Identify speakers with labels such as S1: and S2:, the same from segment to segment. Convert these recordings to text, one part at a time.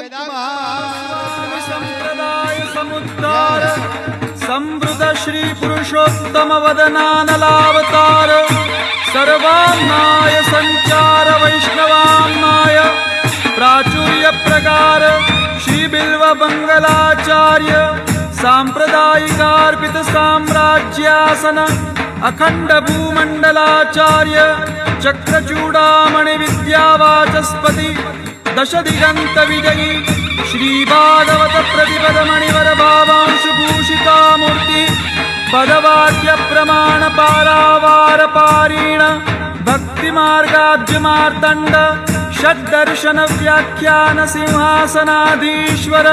S1: स्वामी संप्रदाय समुद्धार संवृत श्री पुरुषोत्तम वदनानलावतार सर्वान्नाय संचार वैष्णवान्नाय प्राचुर्य प्रकार श्री बिल्व मंगलाचार्य सांप्रदायिकार्पित साम्राज्यासन अखंड भूमंडलाचार्य चक्रचूड़ामणि विद्यावाचस्पति दश दिगंत विजयी श्री भागवत प्रतिपद मणिवर भावांशु भूषिता मूर्ति पदवाक्य प्रमाण पारावार पारीण भक्ति मार्गाब्ज मार्तंड षड्दर्शन व्याख्यान सिंहासनाधीश्वर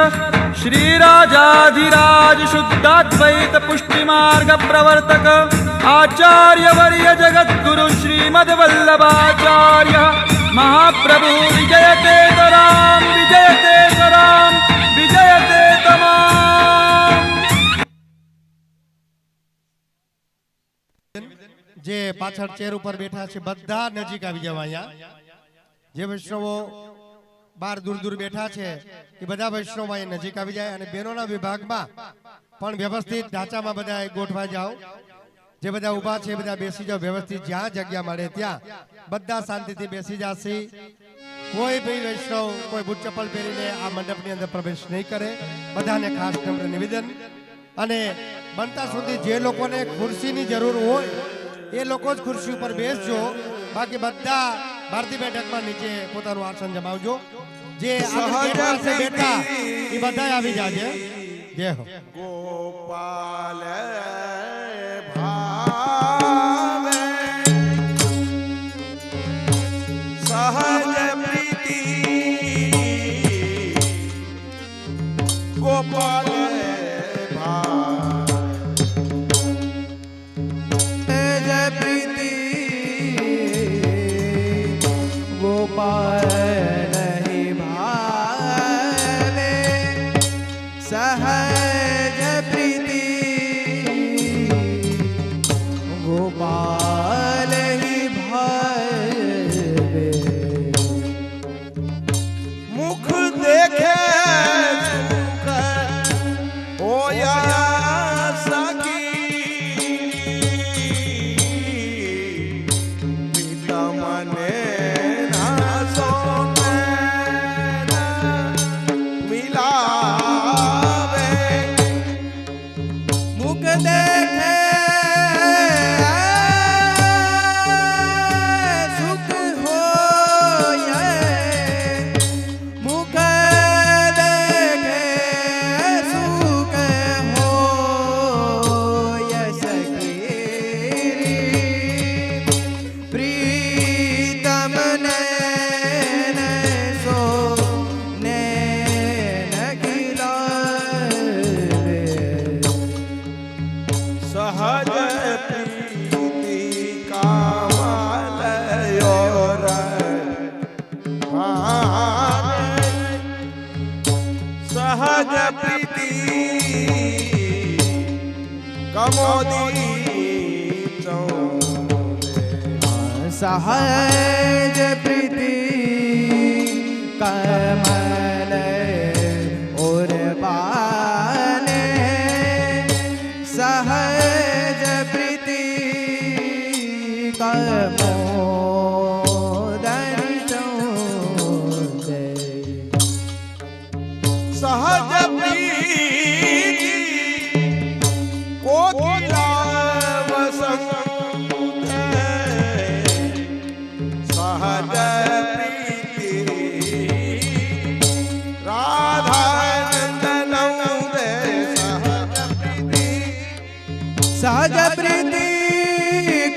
S1: श्री राजाधिराज शुद्धाद्वैत पुष्टि मार्ग प्रवर्तक आचार्य वर्य जगद्गुरु श्रीमद्वल्लभाचार्य महाप्रभु विजयते तराम विजयते तमाम।
S2: जे पाछळ चेर पर बैठा छे बधा नजीक આવી જવા અહીંયા જે વૈષ્ણવો બાર દૂર દૂર બેઠા છે એ બધા વૈષ્ણવો અહીં નજીક આવી જાય અને બહેનોના વિભાગમાં પણ વ્યવસ્થિત ઢાંચામાં બધા ગોઠવા જાઓ જે બધા ઊભા છે બધા બેસી જાઓ વ્યવસ્થિત જ્યાં જગ્યા મળે ત્યાં બધા શાંતિથી બેસી જાશે કોઈ ભી વૈષ્ણવ કોઈ બૂટ ચપ્પલ પહેરીને આ મંડપની અંદર પ્રવેશ નહીં કરે બધાને ખાસ નમ્ર નિવેદન અને બનતા સુધી જે લોકોને ખુરશીની જરૂર હોય એ લોકો જ ખુરશી ઉપર બેસજો બાકી બધા ભારતી બેઠકમાં નીચે પોતાનું આસન જમાવજો જે આગળ બેઠા એ બધા આવી જાજે જય હો
S3: गोपाल सहज प्रीति गोपाल सहज प्रीति गोपाल भावे सहज प्रीति गोपाल ही भावे मुख देखे होया सखी पिता मने ना सोने मिलावे मुख देखे सुख होए मुख देखे सुख होए सखी प्रीतम नैन सो नैन खिलावे सहज प्रीति कामलयोर सहज प्रीति कमोदी सहज प्रीति कमल और बाने सहज प्रीति कमोदन चौदे सहज प्रीति कोकिला वसंत सहज प्रीति राधा नंदन दे सहज प्रीति सहज प्रीति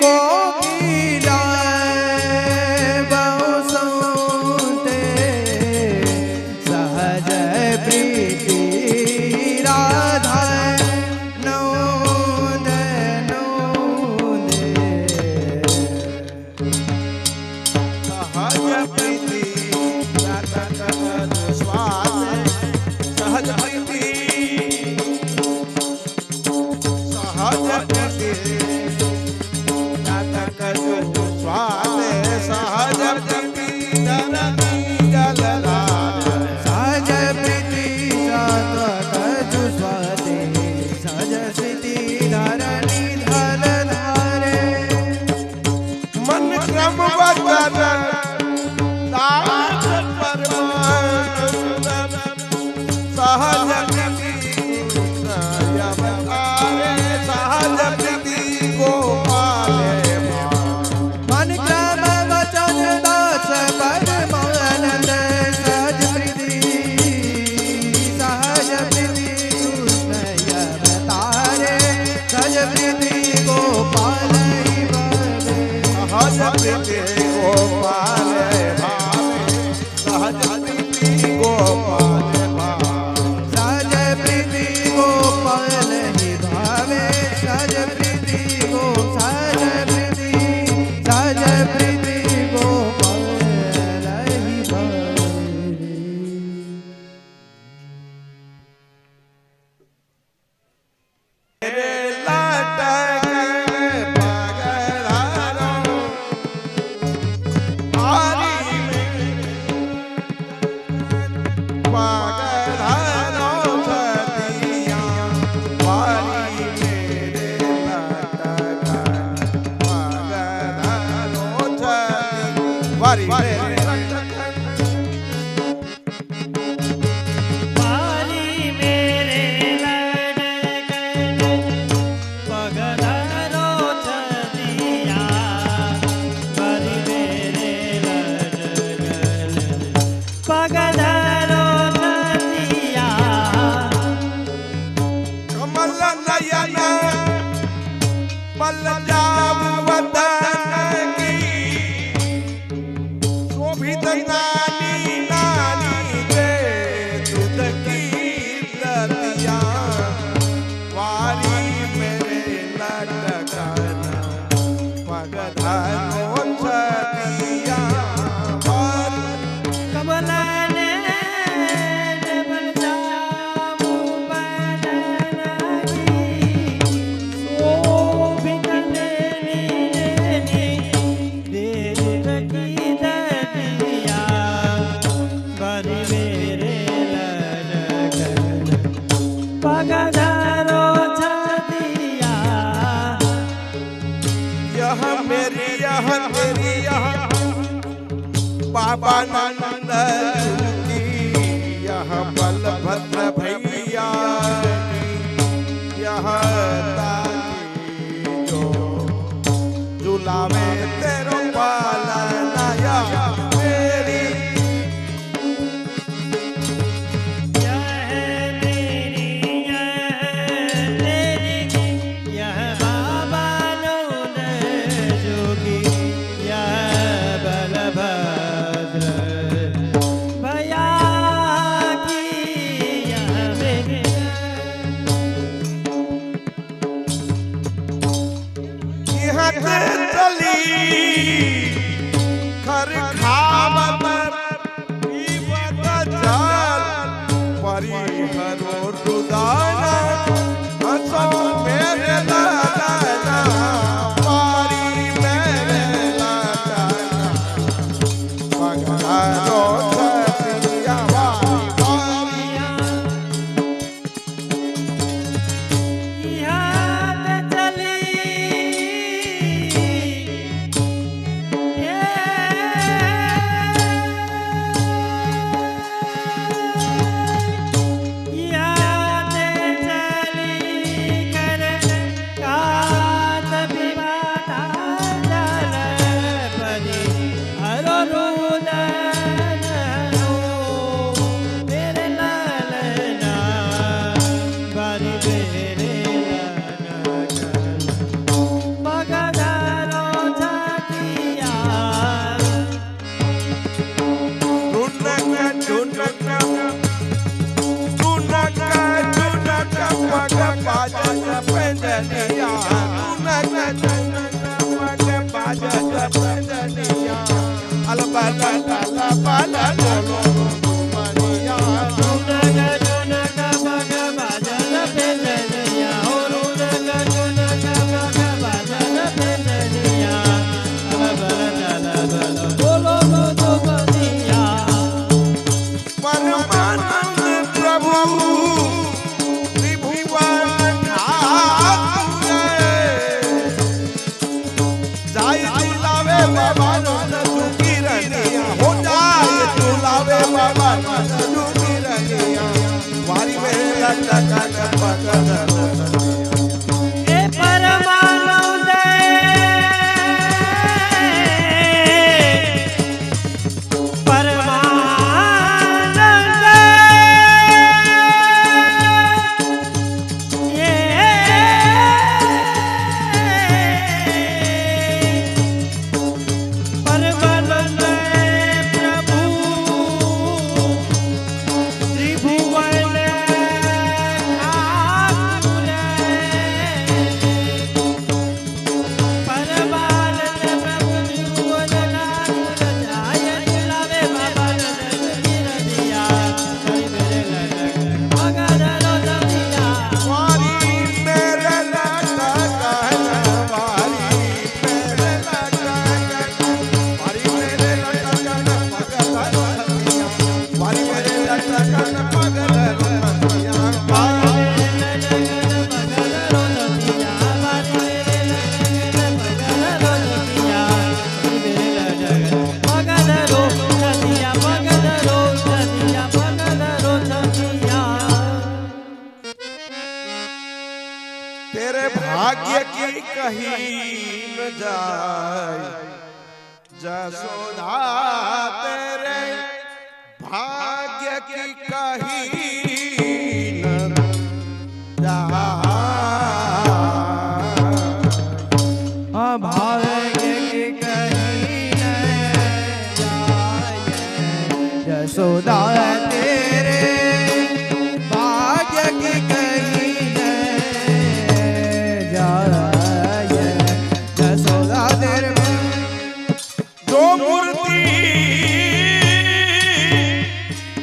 S3: कोकिला वसंते सहज प्रीति राधा नंदन दे सहज प्रीति स्वाद सहज प्रीति सहज प्रीति प्रीति गोपाल भावे सहज प्रीति गोपाल भावे सहज प्रीति गोपाल ही भावे सहज प्रीति सहज प्रीति गोपाल ही भावे बाबा नंद की यह बलभद्र भैया की यह ताकी जो झुलावे तेरो पालना या मेरी बाबा कहीं न जाए जसोदा तेरे भाग्य की कहीं न जाए
S4: भाग्य की कहीं न जाए जसोदा तेरे भाग्य की कहीं न जाए जसोदा तेरे
S3: जो मूर्ति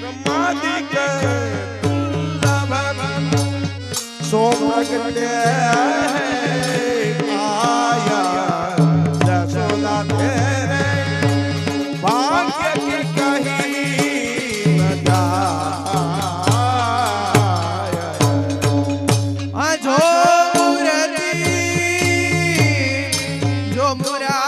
S3: ब्रह्मादिक सो प्रगट आया जसोदा तेरे भाग्य की कहीं न जाए
S4: जो मूर्ति जो मुरा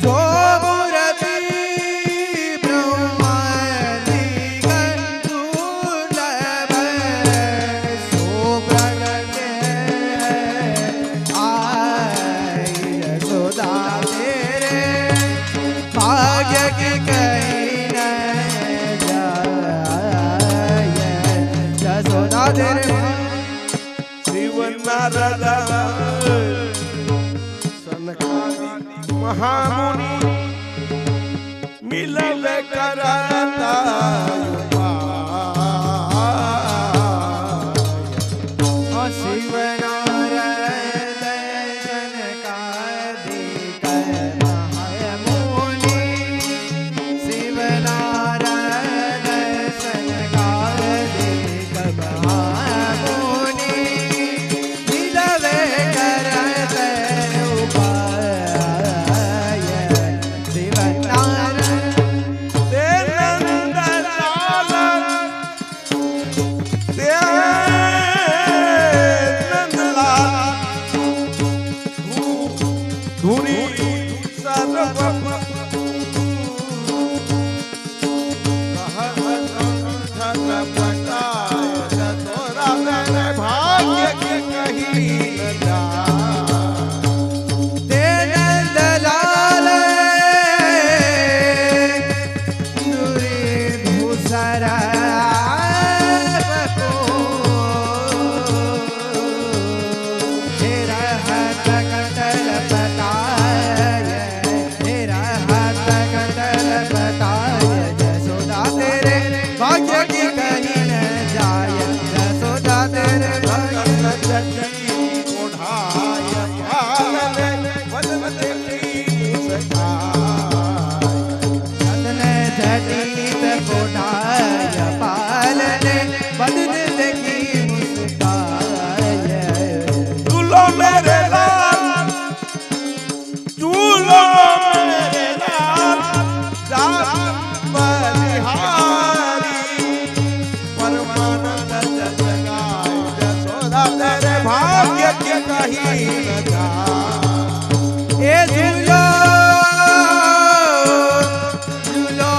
S4: जो मूर्ति ब्रह्मादि दुर्लभ सो प्रगट आई जसोदा तेरे भाग्य की कहीं न जाए जसोदा तेरे
S3: शिव नारद सनकादि महामुनि मिलवे करता
S4: शिव नारायण सनकादिक महामुनि शिव नारायण सनकादिक महामुनि मिलवे करते उपाय शिव नारायण
S3: ते नंदलाल ते नंदलाल धुनी सर्व भाग्य के कहीं न जाए
S4: ते नंदलाल दूरी धूसर बको तेरा हाथ कटल बताय तेरा हाथ कटल बताय जसोदा तेरे भाग्य की कहीं न जाय जसोदा तेरे भाग्य
S3: ओढ़ाय पालने बदन देखी मुस्कान
S4: सदने झटित कोठाय पालने बदन देखी मुस्काय
S3: झूलो मेरे लाल झूलो मेरे लाल जात बलिहारी परमानंद जस गाय जसोदा तेरे भाग्य के कहीं न जाए
S4: ए झूलो झूलो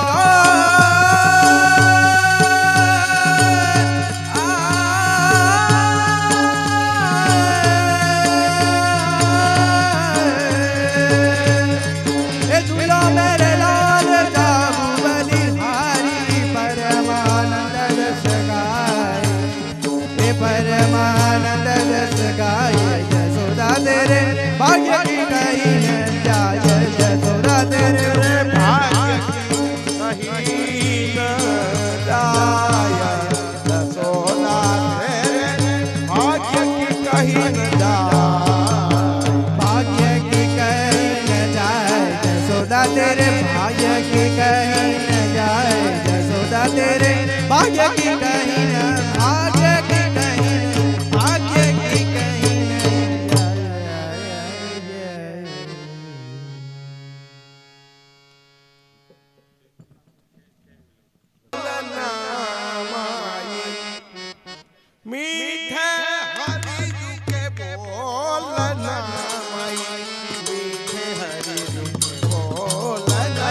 S4: ए झूलो मेरे लाल जाबू बलिहारी परमानंद रस गाय हे परमानंद रस गाय जसोदा तेरे भाग्य की कहीं न जाय जसोदा तेरे
S3: भाग्य कहीं न जाए जसोदा तेरे भाग्य की कहीं न जाए
S4: भाग्य की कहीं न जाए जसोदा तेरे भाग्य की कहीं न जाए जसोदा तेरे भाग्य की कहीं न भाग्य की कहीं न भाग्य की कहीं न जाए
S3: मीठे हरि जी के बोलना मीठे हरि जी के बोलना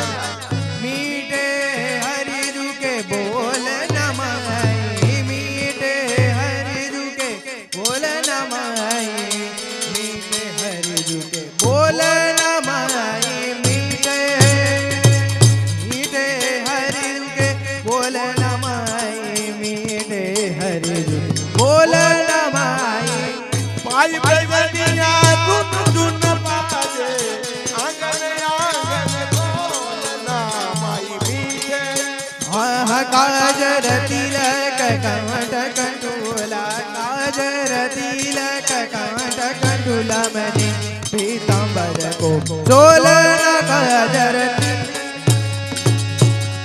S4: काजर तिलक कंठ कंडूला काजर तिलक कंठ कंडूला मणि पीतांबर को चोलना काजर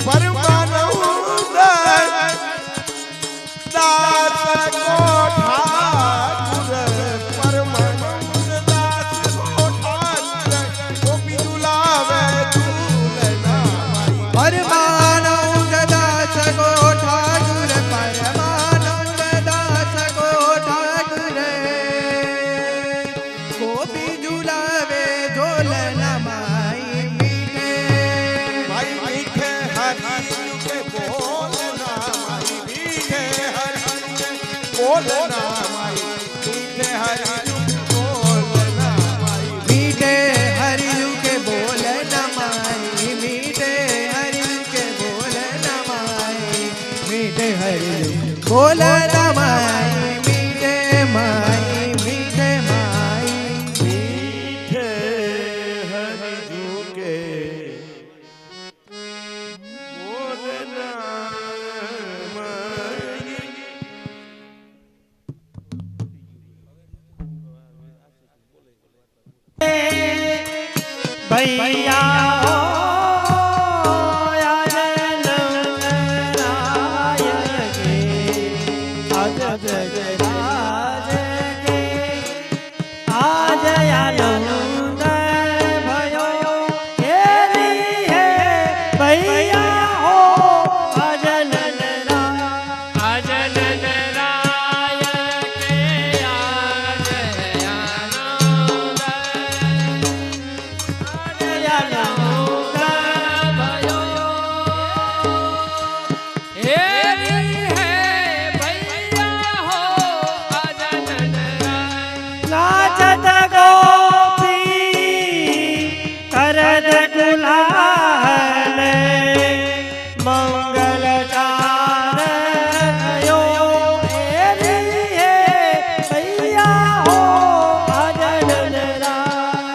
S3: परमानंद दास को ठाकुर परमानंद दास को ठाकुर गोपी दुलावे झूलना माई
S4: परमानंद दास को ठाकुर परमानंद दास को ठाकुर गोपी झूलावे झोलना माई मीठे
S3: माई मीठे हरि के बोलना माई मीठे हरि के बोलना माई मीठे हरि बोलना माई
S4: मीठे हरियु के बोलना माई मीठे हरियु के बोलना माई मीठे हरियु बोलना माई मीठे माई मीठे माई
S3: मीठे हरि के बोलना माई
S5: भैया नाचत गोपी करत गुलाल मंगल चारयो हेरी हे भैया हो अजन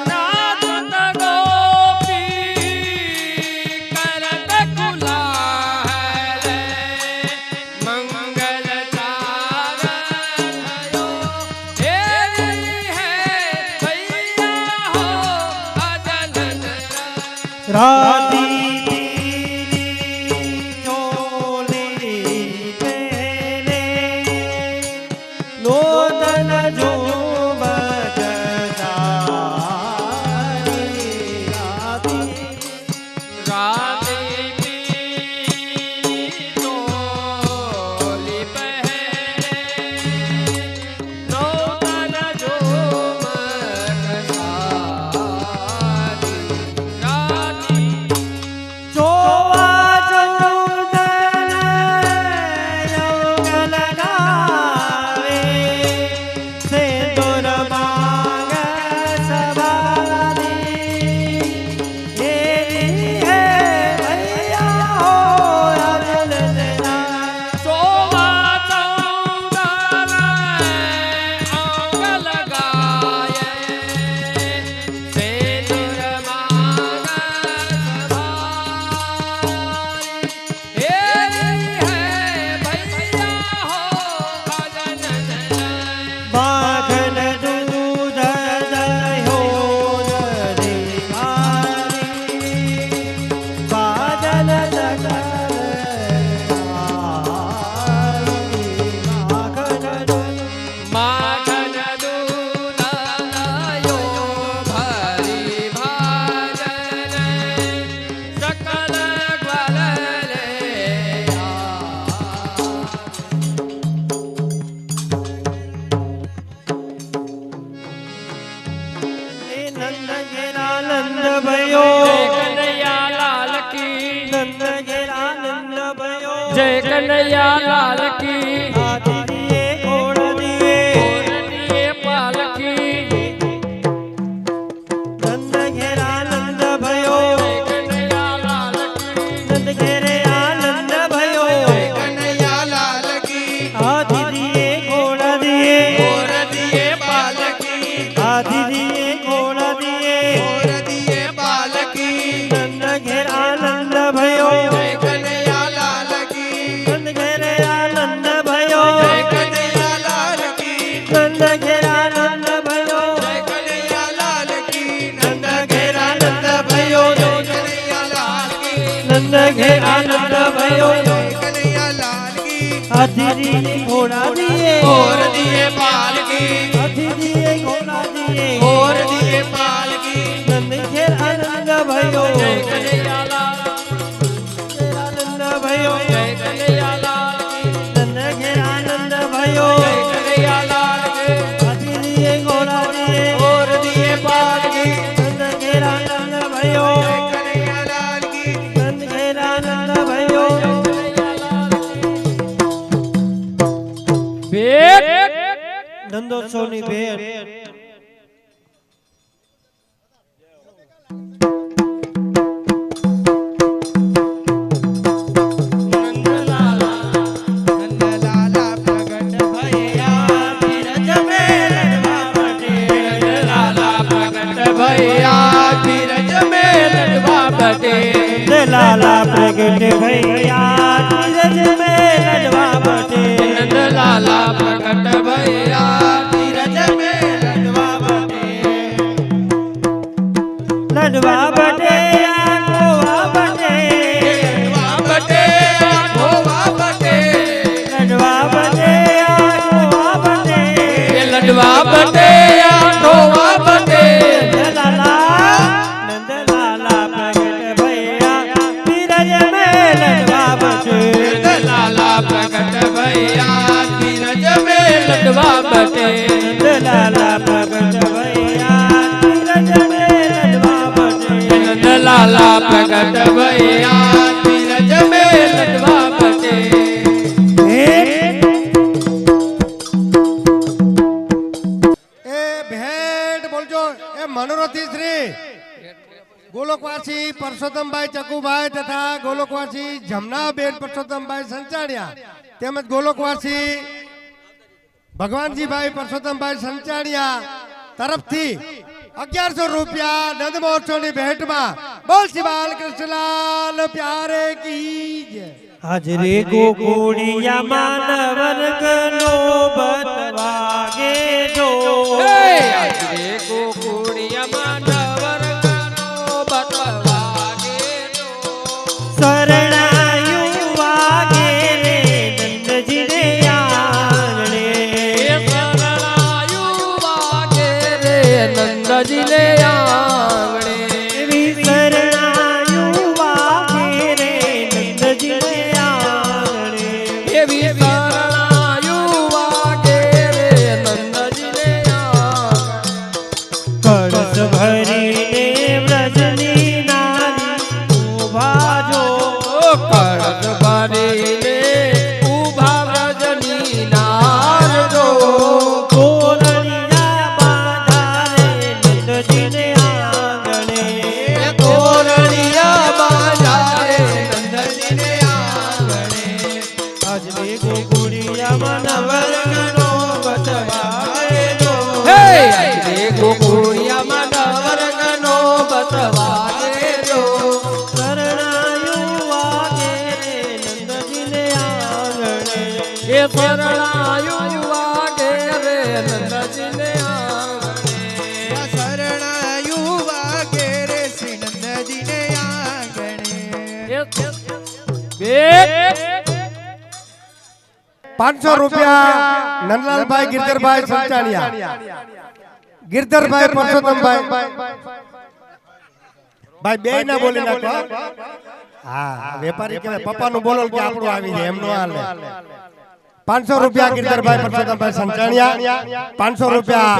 S5: नाचत गोपी करत गुलाल मंगल चारयो राती पीली चोली पेले नूतन झूम जगारी राती पीली चोली पहले नूतन झूम जगारी जोवा चौदन यौगल गावे सिंदूर मांग सवारी हेरी है भैया हो अजल तेरा जोवा चौदन यौगल गावे सिंदूर मांग बाघन दूध दहो दरी बाजन माखन दूध दयो भरी भाजन सकल ग्वालले नंद गेरा नंद भयो जय कन्हैया लाल की नंद गेरा नंद भयो जय कन्हैया लाल की हाथी दिए घोड़ दिए पालकी नंद घेरा नंद भयो जय कन्हैया लाल की नंद घेरे आनंद भयो जय
S4: कन्हैया लाल की
S5: हाथी दिए घोड़ दिए
S4: पालकी
S5: हाथी दिए घोड़ दिए
S4: और दिए पालकी
S5: नंद घेरा नंद भयो
S4: जय कन्हैया लाल की
S5: આનંદ ભયો
S4: કનૈયા લાલ કી
S5: હાથી ઘોડા દિયે
S4: ઓર દિએ પાલકી
S5: હાથી દિયે ઘોડા દિયે
S4: ઓર દિએ પાલકી
S5: નંદ ઘેર આનંદ ભયો
S1: કનૈયાલાલ
S5: આનંદ ભયો
S1: કનૈયાલાલ
S5: નંદ ઘેર આનંદ ભયો
S1: કનૈયાલાલ
S5: હાથી દિયે ઘોડા દિયે
S4: ઓર દિએ પાલકી
S5: નંદ ઘેર આનંદ ભયો
S4: કનૈયા લાલ કી
S5: નંદ ઘેર આનંદ ભયો નંદોત્સવની ભેટ
S4: નંદલાલા પ્રગટ ભૈયા બિરજ મેં લડવા બટે નંદલાલા પ્રગટ ભૈયા બિરજ મેં લડવા બટે
S5: લાલા પ્રગટ ભૈયા ધીરજ મેં લડવા બટે
S4: નંદલાલા પ્રગટ ભૈયા બિરજ મેં લડવા બટે
S5: લડવા બટે ગોવા બટે
S4: લડવા બટે ગોવા બટે
S5: લડવા બટે ગોવા બટે
S4: લડવા બટે ગોવા બટે
S5: નંદલાલા પ્રગટ ભૈયા ધીરજ મેં લડવા બટે
S4: નંદલાલા પ્રગટ ભૈયા બિરજ મેં લડવા બટે
S5: નંદલાલા પ્રગટ ભૈયા ધીરજ મેં લડવા બટે
S4: નંદલાલા પ્રગટ ભૈયા બિરજ મેં લડવા બટે
S2: એ ભેટ બોલજો એ મનોરથી શ્રી ગોલોકવાસી પરસોત્તમભાઈ ચકુભાઈ તથા ગોલોકવાસી જમનાબેન પરસોત્તમભાઈ સંચાણિયા તેમજ ગોલોકવાસી ભગવાનજીભાઈ પરસોત્તમભાઈ સંચાણિયા તરફથી 1100 રૂપિયા નંદ મહોત્સવની ભેટમાં બોલ શ્રી બાલકૃષ્ણલાલ પ્યારે કી જય.
S5: હાજરે ગોકુળિયા માનવ વર્ગનો બતવાગે જો
S1: હાજરે ગોકુળિયામાં નવરંગનો બતવાગે જો.
S5: શરણાયું વાગે રે નંદજીને આંગણે
S1: એ શરણાયું વાગે રે નંદજીને આંગણે.
S5: એવી શરણાયું વાગે રે નંદજીને આંગણે
S1: એવી શરણાયું વાગે રે નંદજીને આંગણે.
S5: કળશ ભરીને વ્રજની નારી ઊભા જો
S1: કળશ ભરીને ઊભા વ્રજની નાર જો.
S5: તોરણિયા બાંધા રે નંદજીને આંગણે
S4: તોરણિયા બાજા રે નંદજીને આંગણે
S5: હાજરે ગોકુળિયામાં નવરંગનો બતવાગે જો
S1: હે હાજરે ગોકુળિયામાં નવરંગનો બતવાગે જો.
S5: શરણાયું વાગે રે નંદજીને આંગણે
S1: એ શરણાયું વાગે રે નંદજીને આંગણે.
S4: શરણાયું વાગે રે શ્રી નંદજીને આંગણે
S1: બેટ
S2: 500 રૂપિયા નંદલાલભાઈ ગિરધરભાઈ સંચાણિયા ગિરધરભાઈ પરસોત્તમભાઈ ભાઈ બે ના બોલી નાખો હા વેપારી કહેવાય પપ્પાનું બોલો કે આપણું આવી જાય એમનો હાલ 500 રૂપિયા ગિરધરભાઈ પરસોત્તમભાઈ સંચાણિયા 500 રૂપિયા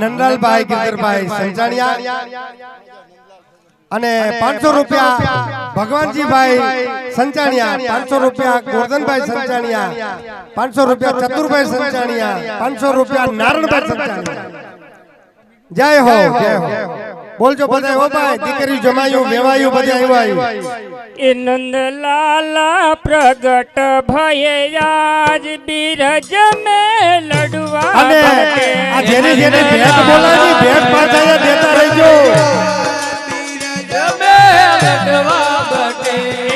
S2: નંદલાલભાઈ ગિરધરભાઈ સંચાણિયા અને 500 રૂપિયા ભગવાનજીભાઈ સંચાણિયા 500 રૂપિયા ગોરધનભાઈ સંચાણિયા 500 રૂપિયા ચતુરભાઈ સંચાણિયા 500 રૂપિયા નારણભાઈ સંચાણિયા જય હો જય હો બોલજો બધા હો ભાઈ દીકરી જમાયું વેવાયું બધા આવ્યું
S6: એ નંદલાલા પ્રગટ ભય આજ બિરજ મેં લડવા
S2: અને આ જેની જેની ભેટ બોલાવી ભેટ પાછા દેતા રહેજો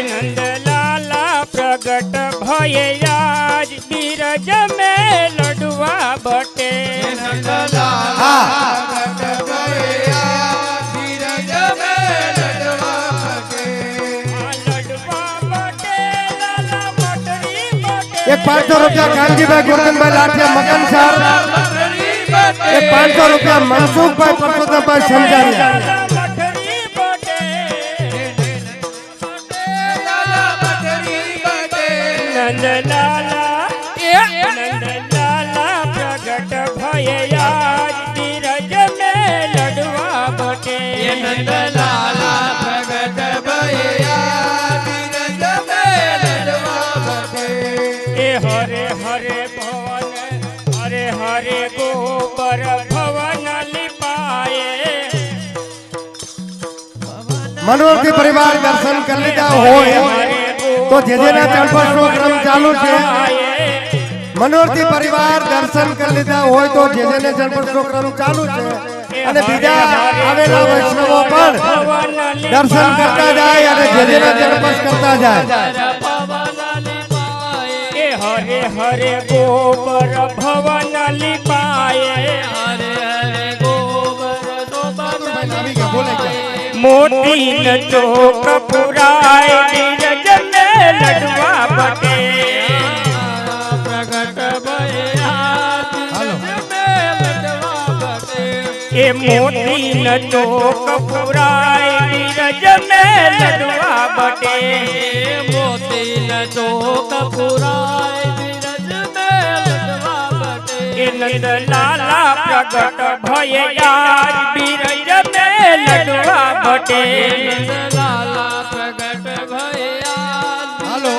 S6: નંદલાલા પ્રગટ ભય આજ બિરજ મેં લડવા બટે
S2: હા
S6: લડવા
S2: એક 500 રૂપિયા કાનજીભાઈ ગોરધનભાઈ લાઠિયા મકનસર, એક 500 રૂપિયા મનસુખભાઈ પરસોત્તમભાઈ સંજારિયા.
S6: નંદલાલા નંદલાલા પ્રગટ ભયયા ધીરજ મે લડવા બટે
S1: નંદલાલા પ્રગટ ભયા ધીરજ મે લડવા બટે.
S6: એ હરે હરે ભવન હરે હરે ગોબર ભવન લિપાયે
S2: મનોરથી પરિવાર દર્શન કરી લીધા હોય તો જેજેના ચણપટનો ક્રમ ચાલુ છે. મનોરથી પરિવાર દર્શન કરી લીધા હોય તો જેજેના ચણપટનો ક્રમ ચાલુ છે અને બીજા આવેલા વૈષ્ણવો પણ દર્શન કરતા જાય અને જેજેના ચણપટ કરતા જાય.
S6: એ હરે હરે ગોબર ભવન લિપાયે
S1: હરે હરે ગોબર
S2: આવી ગયા, બોલાઈ ગયા.
S6: મોતી ન ચોક પુરાય ધીરજ મે લડવા બટે
S1: પ્રગટ ભયા ધીરજ મે લડવા બટે.
S6: એ મોતી ન ચોક પુરાય ધીરજ મે લડવા બટે
S1: મોતી ન ચોક પુરાય ધીરજ મે લડવા બટે.
S6: એ નંદલાલા પ્રગટ ભયયા ધીરજ મે લડવા બટે
S1: નંદલાલા પ્રગટ ભયા
S2: હાલો,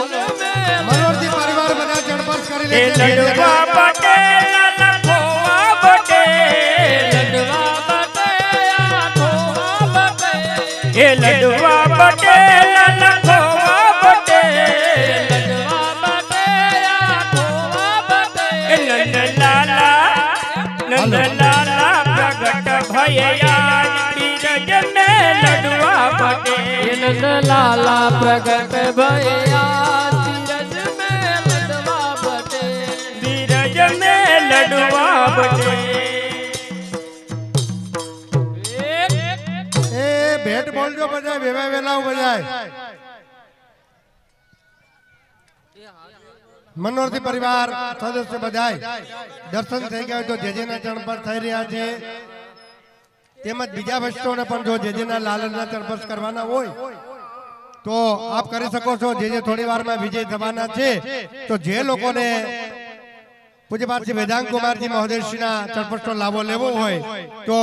S2: મનોરથી પરિવાર બધા ચણપટ કરી
S6: એ
S2: લે છે.
S6: લડવા બટે લાલા ખોવા બટે
S1: લડવા બટે આખોવા બટે.
S6: એ લડવા બટે લાલા ખોવા બટે
S1: લડવા બટે આખોવા બટે.
S6: એ નંદલાલા પ્રગટ ભયયા ધીરજ મે લડવા બટે
S1: નંદલાલા પ્રગટ ભયા ધીરજ મે લડવા બટે.
S6: ધીરજ મે લડવા બટે
S2: એ ભેટ બોલજો બધા વેવા વેલાઓ બજાય. મનોરથી પરિવાર સદસ્ય બધાય દર્શન થઈ ગયા હોય તો જેજેના ચરણ પર થઈ રહ્યા છે. તેમજ બીજા વૈષ્ણવને પણ જો જેજેના લાલનના ચરણ કરવાના હોય તો આપ કરી શકો છો. જે થોડી વારમાં વિજય થવાના છે તો જે લોકોને પૂજ્યપાદ શ્રી વેદાંત કુમારજી મહોદયશ્રીના ચણપટનો લાભો લેવો હોય તો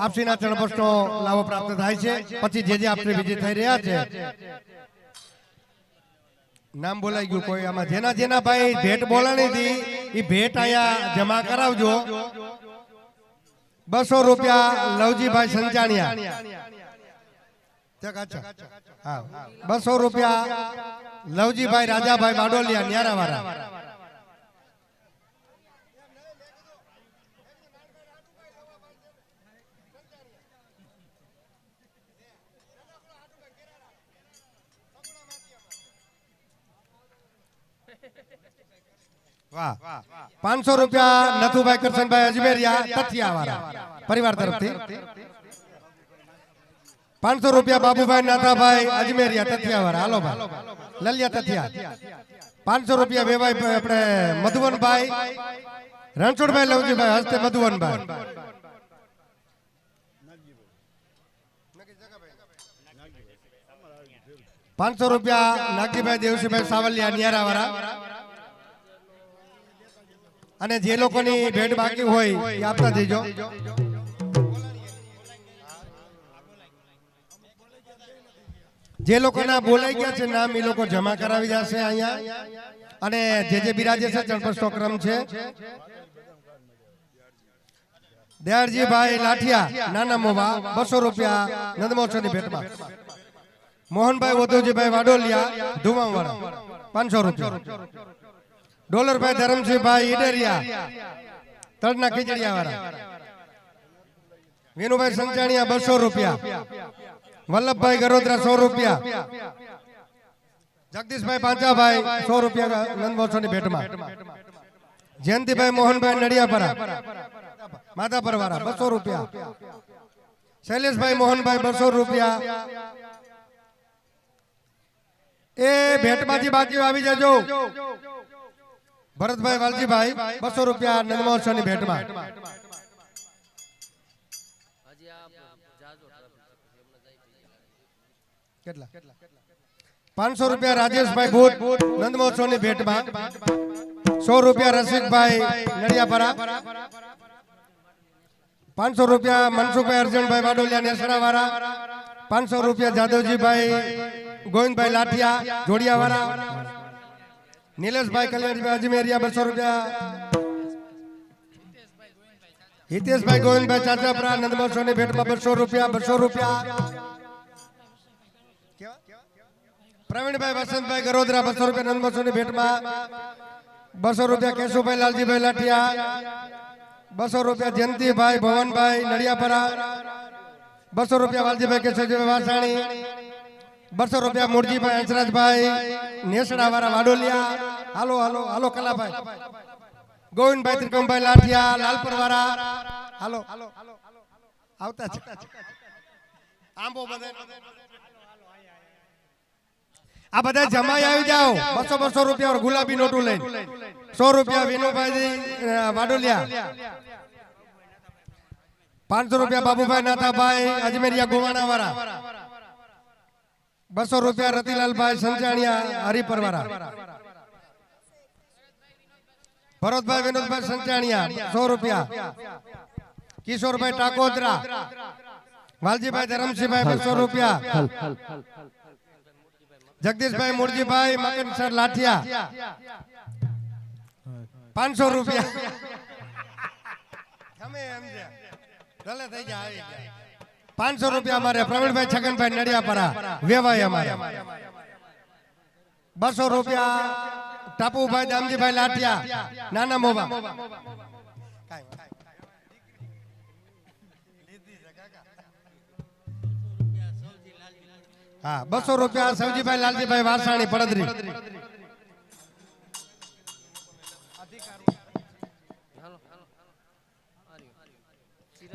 S2: આપશ્રીના ચણપટનો લાભો પ્રાપ્ત થાય છે. પછી જે આપણે વિજય થઈ રહ્યા છે નામ બોલાઈ ગયું કોઈ આમાં જેના જેના ભાઈ ભેટ બોલાણી હતી એ ભેટ અહીંયા જમા કરાવજો. 200 રૂપિયા લવજીભાઈ સંચાણિયા. હા, 200 રૂપિયા લવજીભાઈ રાજાભાઈ બાડોલિયા ન્યારાવાળા. વાહ, 500 રૂપિયા નથુભાઈ કરશનભાઈ અજમેરિયા તથિયાવાળા પરિવાર તરફથી. 500 રૂપિયા બાબુભાઈ નાથાભાઈ અજમેરિયા તથિયાવાળા. હાલો ભાઈ લલિયા તથિયા. 500 રૂપિયા વેવાઈ આપણે મધુવનભાઈ રણછોડભાઈ લવજીભાઈ હસ્તે મધુવનભાઈ. 500 રૂપિયા નાગજીભાઈ દેવસીભાઈ સાવલિયા ન્યારાવાળા. અને જે લોકોની ભેટ બાકી હોય એ આપતા જજો. જે લોકોના બોલાઈ ગયા છે નામ એ લોકો જમા કરાવી જશે અહીંયા. અને જે બિરાજે છે ચણપટનો ક્રમ છે. દયાળજીભાઈ લાઠિયા નાના મોવા 200 રૂપિયા નંદમોત્સવની ભેટમાં. મોહનભાઈ વધુજીભાઈ વાડોલિયા ધુમાવાળા 500 રૂપિયા. ડોલરભાઈ ધરમસિંહભાઈ ઈડરિયા તળના ખીચડિયા વાળા. વિનુભાઈ સંચાણિયા 200 રૂપિયા. વલ્લભભાઈ ગરોદરા 100 રૂપિયા. જગદીશભાઈ પાંચાભાઈ 100 રૂપિયા નંદમોત્સવની ભેટમાં. જયંતિભાઈ મોહનભાઈ નડિયાપરા માધાપર વાળા 200 રૂપિયા. શૈલેષભાઈ મોહનભાઈ 200 રૂપિયા. એ ભેટમાંથી બાકી આવી જજો. ભરતભાઈ વાલજીભાઈ 200 રૂપિયા નંદ મહોત્સવની ભેટમાં. કેટલા? 500 રૂપિયા રાજેશભાઈ ભૂત નંદ મહોત્સવની ભેટમાં. 100 રૂપિયા રસિકભાઈ નડિયાપરા. 500 રૂપિયા મનસુખભાઈ અર્જુનભાઈ વાડોલિયા નેસડા વાળા. 500 રૂપિયા જાદવજીભાઈ ગોવિંદભાઈ લાઠિયા જોડિયાવાળા. નીલેશભાઈ કલ્યાણભાઈ અજમેરિયા 200 રૂપિયા. હિતેશભાઈ ગોવિંદભાઈ ચાચાપરા નંદ મહોત્સવની ભેટમાં 200 રૂપિયા. 200 રૂપિયા પ્રવીણભાઈ વસંતભાઈ ગરોદરા 200 રૂપિયા નંદ મહોત્સવની ભેટમાં. 200 રૂપિયા કેશુભાઈ લાલજીભાઈ લાઠિયા. 200 રૂપિયા જયંતિભાઈ ભવનભાઈ નડિયાપરા. 200 રૂપિયા વાલજીભાઈ કેશવજીભાઈ વાસાણી. 200 રૂપિયા મુરજીભાઈ હંસરાજભાઈ નેસડા વાળા વાડોલિયા. હાલો હાલો હાલો કલાભાઈ ગોવિંદભાઈ ત્રિકમભાઈ લાઠિયા લાલપર વાળા. હાલો આવતા છે આંબો બધા. આ બધા જમાઈ આવી જાઓ. 200 રૂપિયા ગુલાબી નોટું લઈને. 100 રૂપિયા વિનુભાઈ વાડોલિયા. 500 રૂપિયા બાબુભાઈ નાથાભાઈ અજમેરિયા ગોવાણા વાળા. 200 રૂપિયા રતિલાલભાઈ સંચાણિયા હરિપર વાળા. ભરતભાઈ વિનોદભાઈ સંચાણિયા 100 રૂપિયા. કિશોરભાઈ ટાકોદરા. વાલજીભાઈ ધરમસિંહભાઈ 200 રૂપિયા. જગદીશભાઈ મુરજીભાઈ મકનસર લાઠિયા 500 રૂપિયા. તમે સમજ્યા ભલે થઈ જાય. 500 રૂપિયા અમારે પ્રવીણભાઈ છગનભાઈ નડિયાપરા વેવાય અમારે. 200 રૂપિયા ટાપુભાઈ દામજીભાઈ લાઠિયા નાના મોવા. હા 200 રૂપિયા સવજીભાઈ લાલજીભાઈ વાસાણી પડદરી.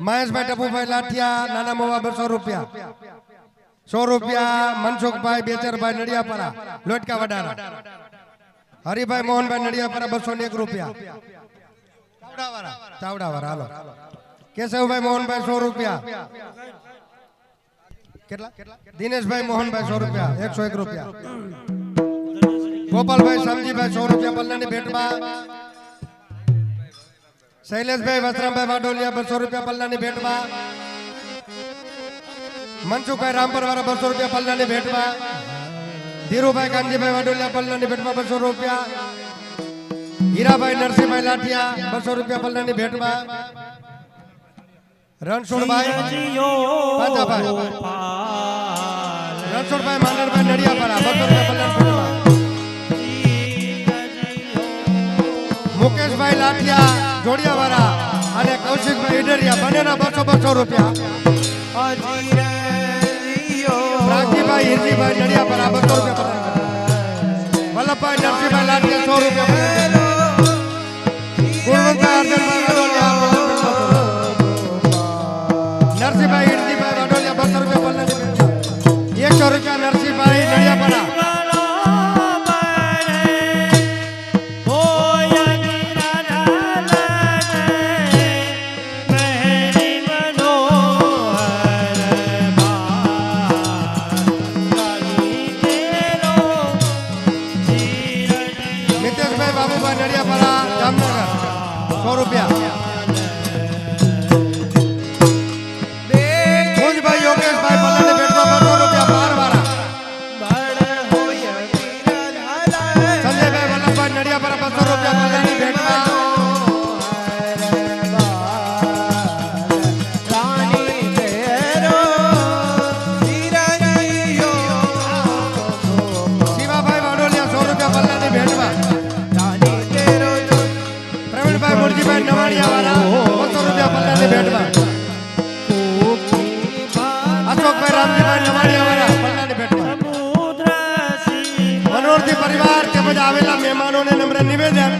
S2: મહેશભાઈ ટપુભાઈ લાઠિયા નાના મોવા 200 રૂપિયા. 100 રૂપિયા મનસુખભાઈ બેચરભાઈ નડિયાપરા લોટકા વડારા. હરિભાઈ મોહનભાઈ નડિયાપરા 201 રૂપિયા. ચાવડાવાળા હાલો. કેશવભાઈ મોહનભાઈ 100 રૂપિયા. કેટલા? દિનેશભાઈ મોહનભાઈ 100 રૂપિયા 101 રૂપિયા. ગોપાલભાઈ સમજીભાઈ 100 રૂપિયા પલ્લાની ભેટમાં. શૈલેષભાઈ વસરામભાઈ વાડોલિયા 200 રૂપિયા પલ્લાની ભેટમાં. મનસુખભાઈ રામપર વાળા 200 રૂપિયા પલ્લાની ભેટમાં. ધીરુભાઈ કાનજીભાઈ વાડોલિયા પલ્લાની ભેટમાં 200 રૂપિયા. હીરાભાઈ નરસિંહભાઈ લાઠિયા 200 રૂપિયા પલ્લાની ભેટમાં. રણછોડભાઈ પાતાભાઈ રણછોડભાઈ માંડણભાઈ નડિયાપરા 200 રૂપિયા પલ્લાની ભેટમાં. મુકેશભાઈ લાઠિયા જોડિયાવાળા અને કૌશિકભાઈ ઈડરિયા બંનેના 200 રૂપિયા. રાજીભાઈ હિરજીભાઈ નડિયાપરા 200 રૂપિયા. વલ્લભભાઈ નરસિંહભાઈ લાઠિયા 100 રૂપિયા. ગુણવંતભાઈ અર્જનભાઈ વાડોલિયા નરસિંહભાઈ હિરજીભાઈ વાડોલિયા 200 રૂપિયા પલ્લાની ભેટમાં. 100 રૂપિયા નરસિંહભાઈ નડિયાપરા. આવેલા મહેમાનોને નમ્ર નિવેદન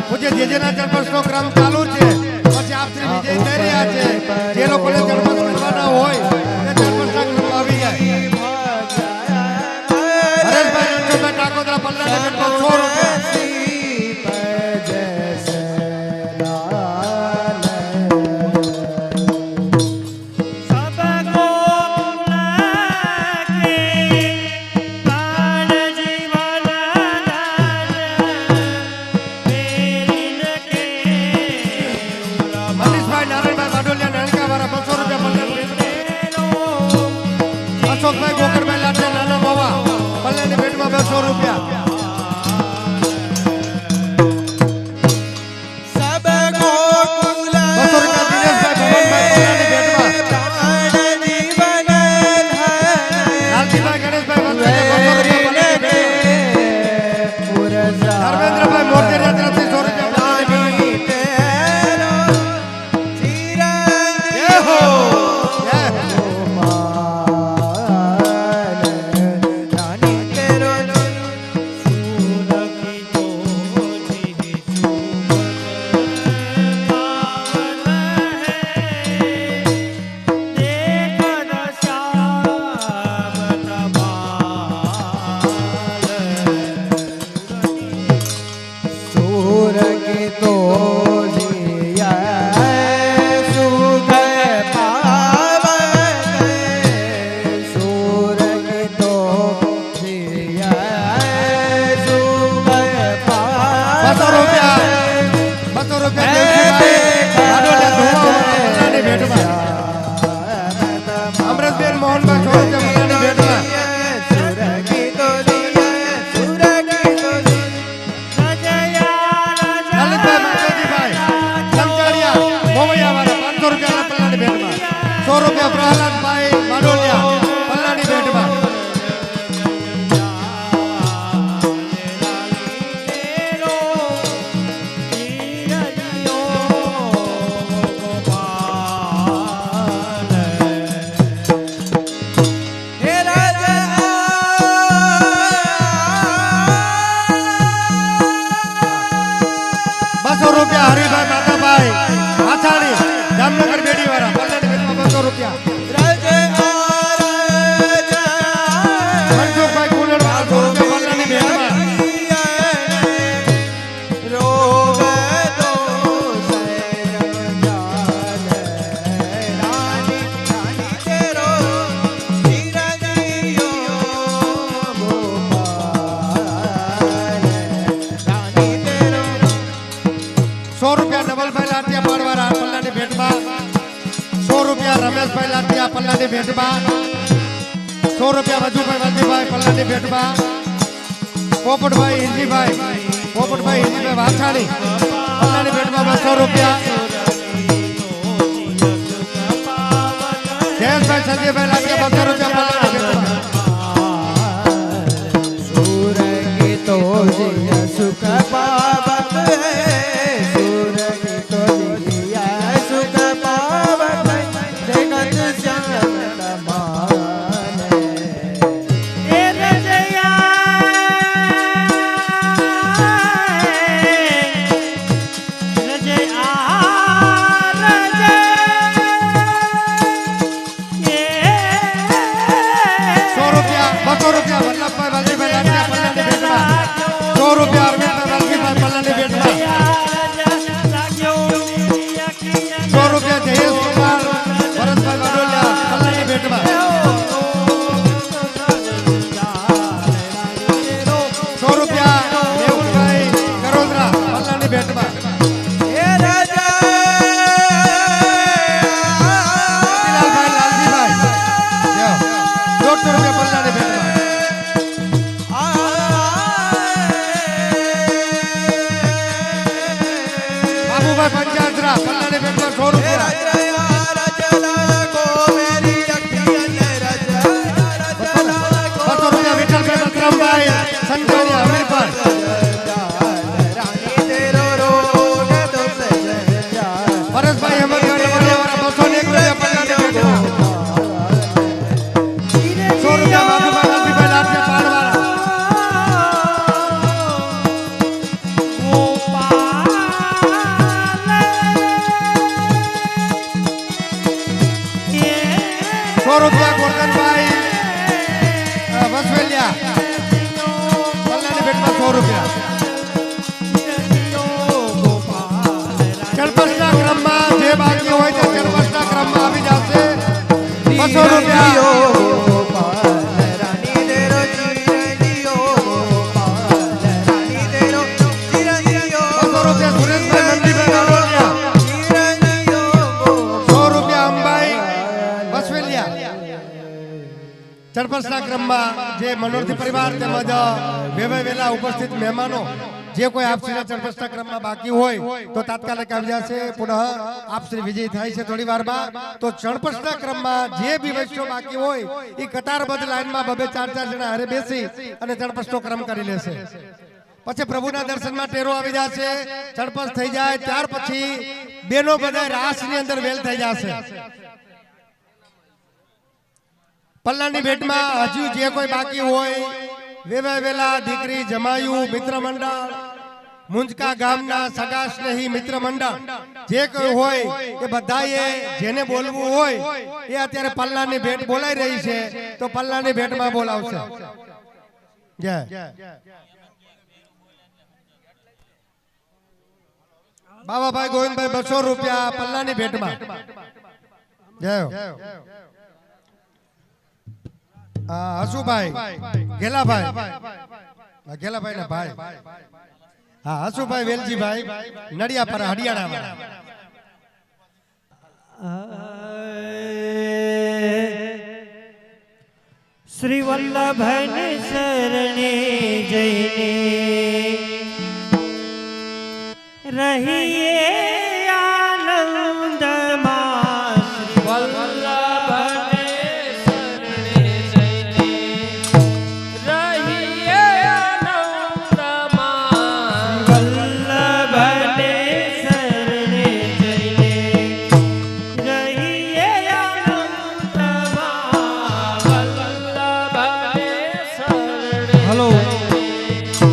S2: પૂજ્ય જેજેના જન્મોત્સવનો ક્રમ ચાલુ છે. પછી આપ શ્રી વિજય થઈ રહ્યા છે. જે લોકોને જન્મોત્સવ કરવાના હોય તે જન્મોત્સવ ક્રમ આવી જાય. હરેશભાઈ રણછોડભાઈ ટાકોદરા પલ્લાની ભેટમાં 100 રૂપિયા. હરેશભાઈ લાઠિયા પલ્લાની ભેટમાં 100 રૂપિયા વજુભાઈ વાલજીભાઈ પલ્લાની ભેટમાં પોપટભાઈ હિંજીભાઈ વાછાણી પલ્લાની ભેટમાં 200 રૂપિયા જયેશભાઈ સંજયભાઈ લાઠિયા 200 રૂપિયા પલ્લાની ભેટમાં
S4: સુર ગીતો જીય સુખ પાવત સુર ગીતો જીય સુખ પાવત જગત શ્યામ તમાને
S5: એ રજયા
S2: ચડપસના ક્રમમાં જે મનોરથી પરિવાર તેમજ વેલા ઉપસ્થિત મહેમાનો જે કોઈ આપશ્રીના ચડપસના ક્રમમાં બાકી હોય તો તાત્કાલિક આવી જશે. પુનઃ આપશ્રી વિજય થાય છે થોડી વારમાં. તો ચડપસના ક્રમમાં જે બી વૈષ્ણવ બાકી હોય એ કતારબદ્ધ લાઈનમાં 2-4 જણા હારે બેસી અને ચડપસનો ક્રમ કરી લેશે. પછી પ્રભુના દર્શનમાં ટેરો આવી જશે. ચડપસ થઈ જાય ત્યાર પછી બેનો બધા રાસની અંદર વેલ થઈ જશે. પલ્લાની ભેટમાં હજુ જે કોઈ બાકી હોય વેલા દીકરી જમાયું મિત્ર મંડળ મુંજકા ગામના સગા સ્નેહી મિત્ર મંડળ જે કોઈ હોય એ બધાએ જેને બોલવું હોય એ અત્યારે પલ્લાની ભેટ બોલાઈ રહી છે તો પલ્લાની ભેટમાં બોલાવશે. જય બાબાભાઈ ગોવિંદભાઈ 200 રૂપિયા પલ્લાની ભેટમાં. જય હસુભાઈ ગેલાભાઈ ના ભાઈ હા હસુભાઈ વેલજીભાઈ નડિયા પર હરિયાણા
S5: શ્રી વલ્લભને શરણે જઈને રહીએ આનંદમાં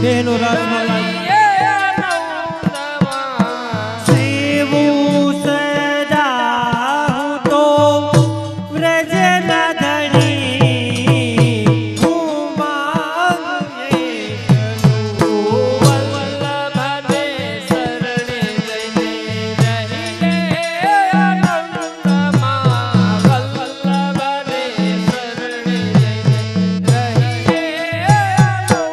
S5: બેનો રાસમાં સેવું સદા હું તો વ્રજ ધણી હું માંગે વલ્લભને શરણે જઈને રહીએ આનંદમાં વલ્લભને શરણે જઈને રહીએ આનંદમાં.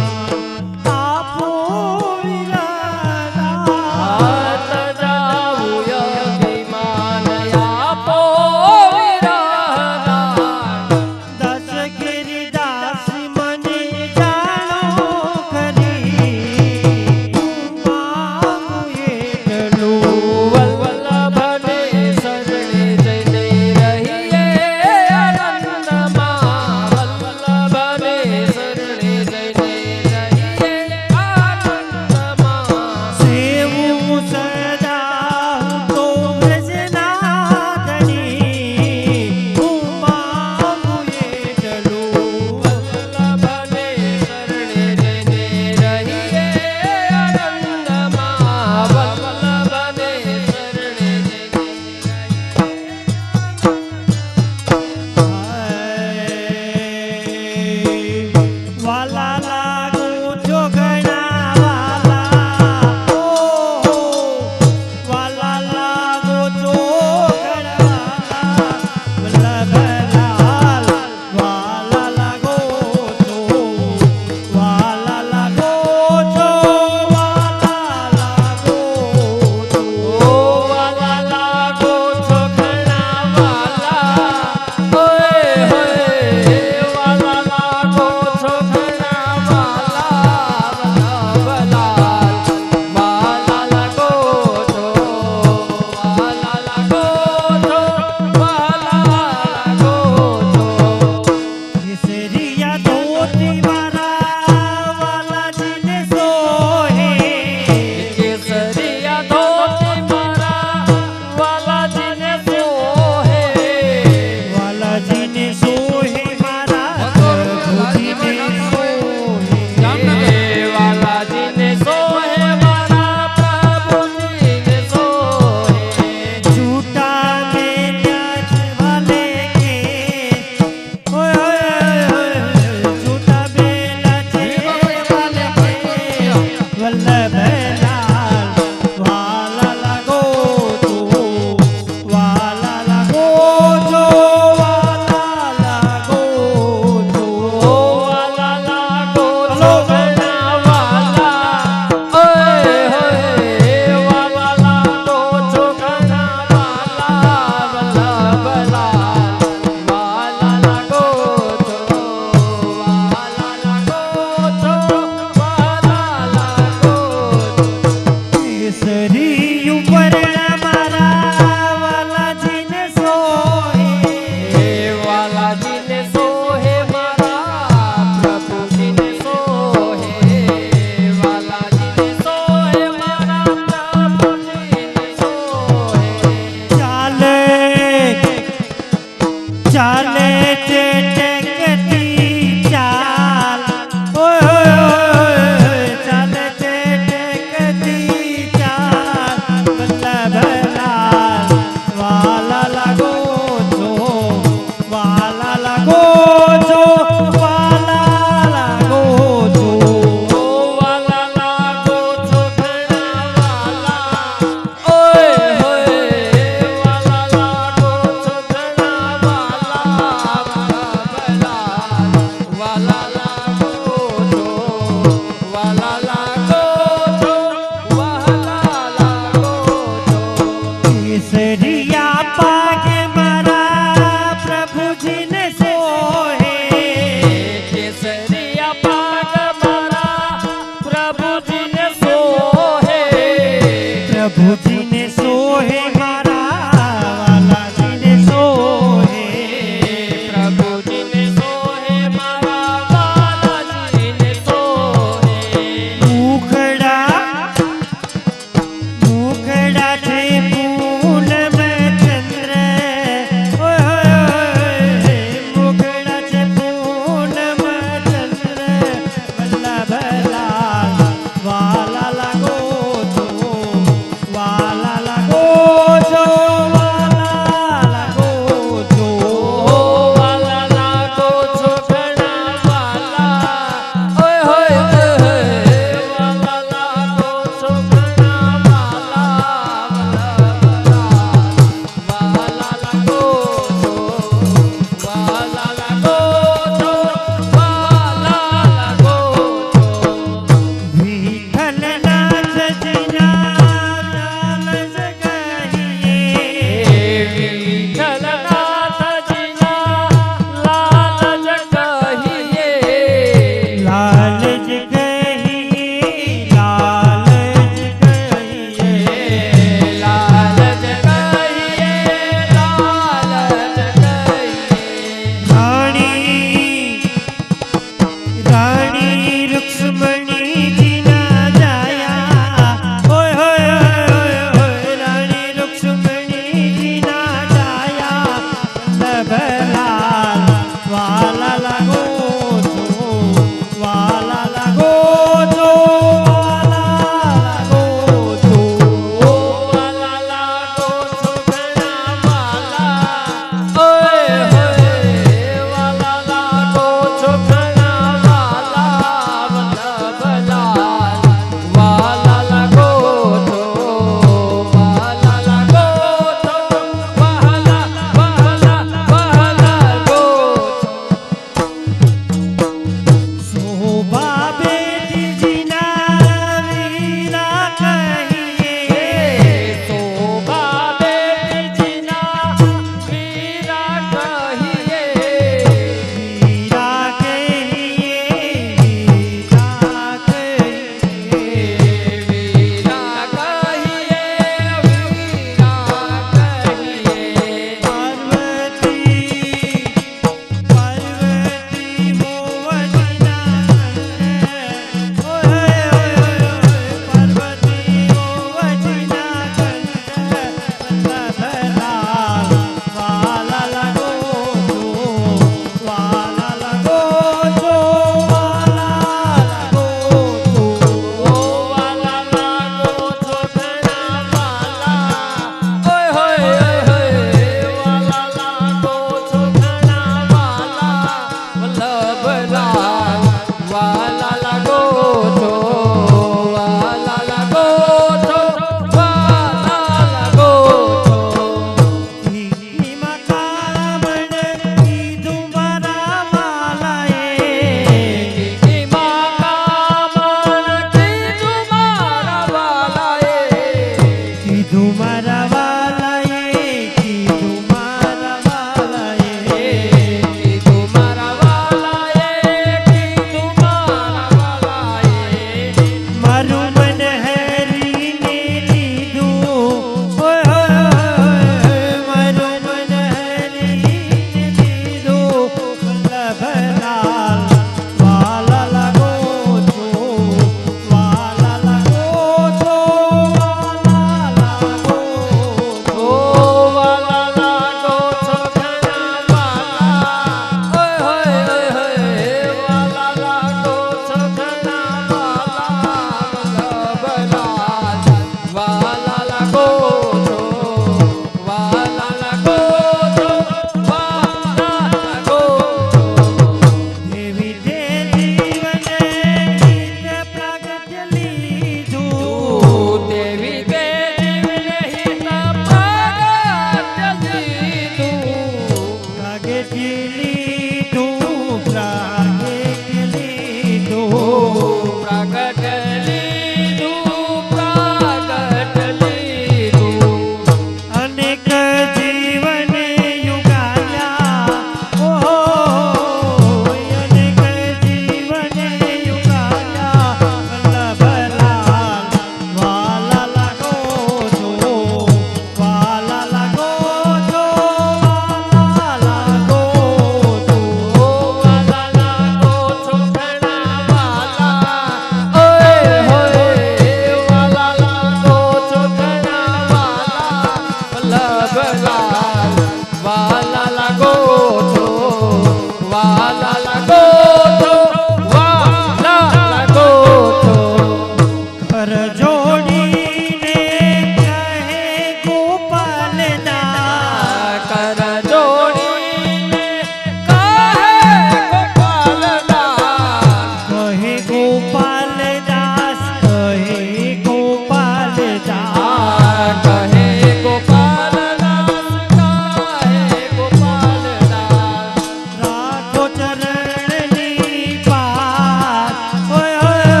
S5: ગોપાલ દાસ કહે ગોપાલ દાસ
S1: કહે ગોપાલદાસ કહે ગોપાલદાસ
S5: રાખો ચરણની પાસ ઓય ઓય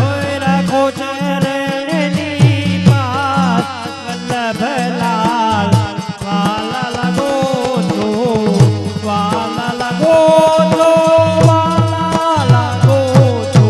S5: ઓય રાખો ચરણની પાસ વલ્લભલાલ વાલા લાગો તો વાલા લાગો તો વાલા લાગો તો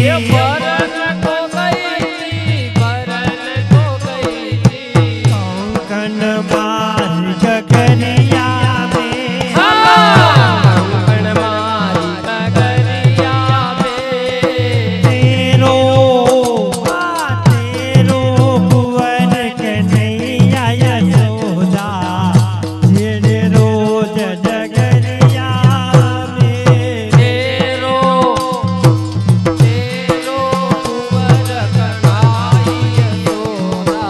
S1: ये बरन को गई थी, बरन को गई थी।
S5: कंकण मार गगरिया में
S1: कंकण मारी गगरिया में।
S5: तेरो कुंवर कन्हैया यशोदा छेड़े रोज डगरिया में।
S1: तेरो कुंवर कन्हाई यशोदा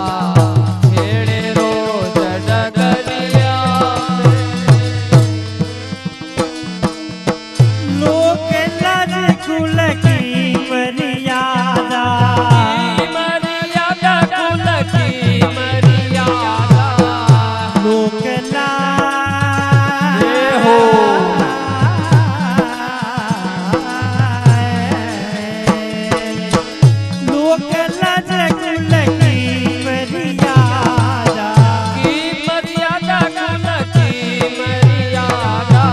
S1: छेड़े रोज डगरिया में।
S5: लोक लाज कुल की मर्यादा
S1: मर्यादा कुल की मर्यादा।
S5: लोक लाज
S1: ये हो।
S5: लोक लाज कुल की मर्यादा
S1: की मर्यादा कुल की मर्यादा।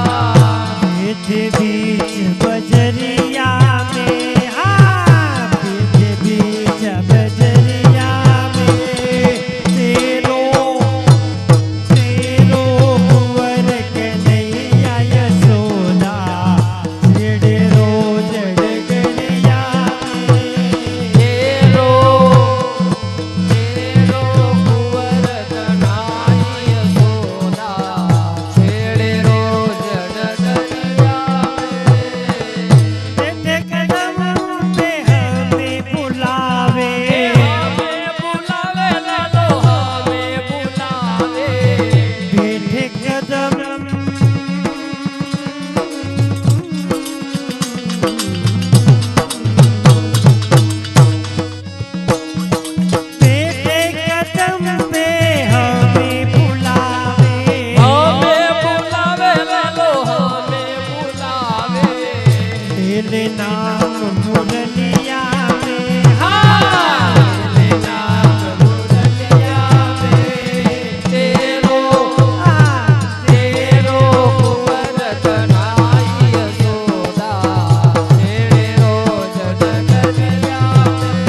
S5: बीच बीच बजरिया में हाँ बीच बीच बजरिया में। तेरो कुंवर कन्हैया यशोदा छेड़े रोज डगरिया में।
S1: तेरो कुंवर कन्हाई यशोदा छेड़े रोज डगरिया में।
S5: तेरे कदम पे हमें बुलावे
S1: हमें बुलावे लालो हमें बुलावे।
S5: बैठे कदम बैठे कदम पे हमें बुलावे।
S1: हमें बुलावे लालो हमें बुलावे।
S5: तेरे नाम मुरलिया में
S1: तेरे नाम मुरलिया में। तेरो कुंवर कन्हाई यशोदा छेड़े रोज डगरिया में।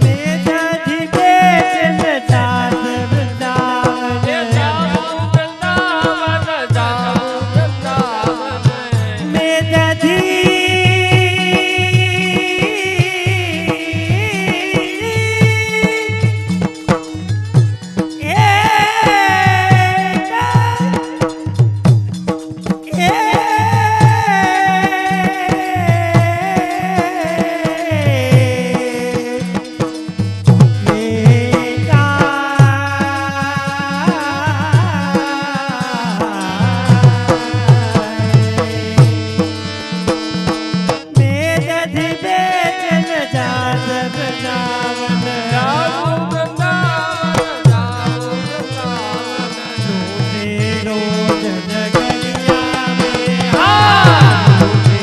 S5: मेरा बेचन साथ वृंदावन।
S1: ये जाऊं वृंदावन, जाऊं वृंदावन।
S5: मेरा धी बेचन जात वृंदावन।
S1: जाऊं वृंदावन, जाऊं वृंदावन।
S5: रोज डगरिया में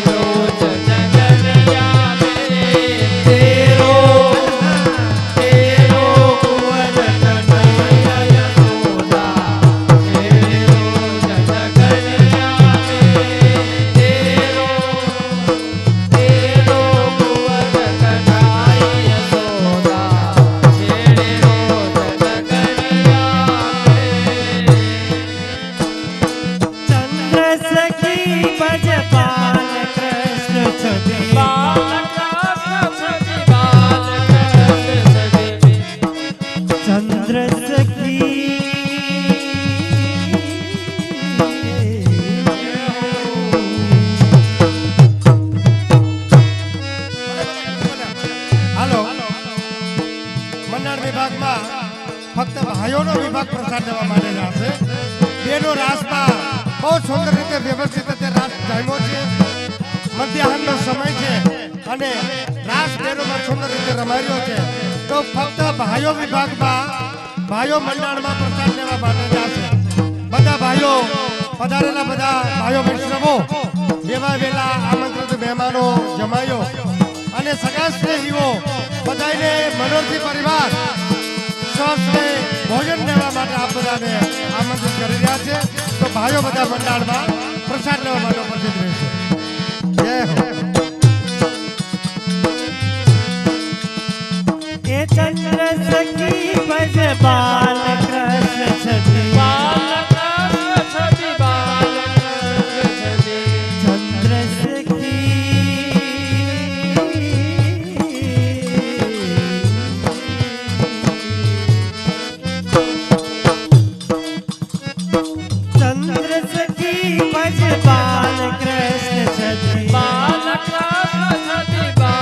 S1: रोज डगरिया में। तेरो कुंवर कन्हैया यशोदा छेड़े रोज डगरिया में। तेरो कुंवर कन्हाई यशोदा छेड़े रोज डगरिया में।
S5: चंद्र सखी बज बाल कृष्ण छवि। चंद्र सखी
S2: હાલો મંડાણ વિભાગમાં ફક્ત ભાઈઓનો વિભાગ પ્રસાદ દેવા માટે જ આવશે. બેનો રાસમાં બહુ સુંદર રીતે વ્યવસ્થિત રીતે રાસ જામ્યો છે. મધ્યાહનનો સમય છે અને રાસ બેનોમાં સુંદર રીતે રમાઈ રહ્યો છે. તો ફક્ત ભાઈઓ વિભાગમાં ભાઈઓ મંડાણમાં પ્રસાદ લેવા માટે જ આવશે. બધા ભાઈઓ પધારેલા બધા ભાઈઓ વૈષ્ણવો વેવા વેલા આમંત્રિત મહેમાનો જમાયો અને સગા સ્નેહીઓ બધાને મનોરથી પરિવાર સ્વસ્થ ભોજન દેવા માટે આપ બધાને આમંત્રિત કરી રહ્યા છે તો ભાઈઓ બધા મંડાળમાં પ્રસાદ લેવા માટે ઉપસ્થિત રહેશે જય હો
S5: એ ચંદ્ર સખી ભજ બાલ કૃષ્ણ છબી
S1: બાલકૃષ્ણ છબી બાલકૃષ્ણ છબી
S5: ચંદ્ર સખી ભજ બાલ કૃષ્ણ છબી
S1: બાલકૃષ્ણ છબી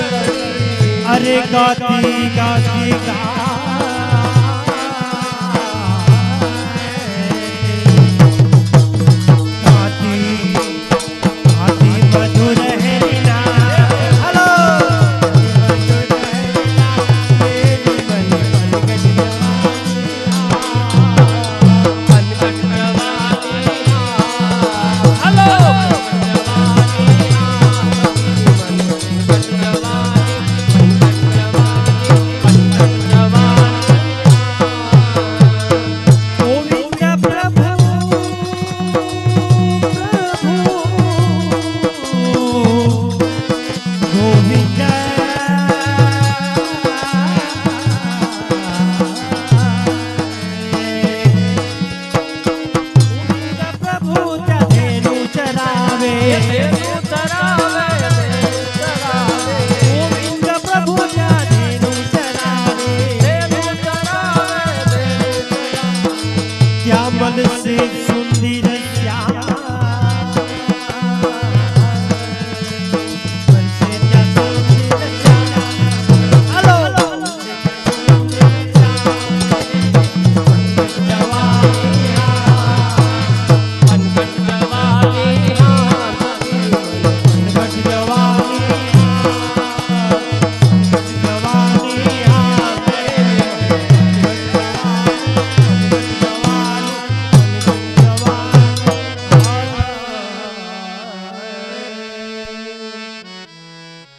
S5: अरे गाती गाती गा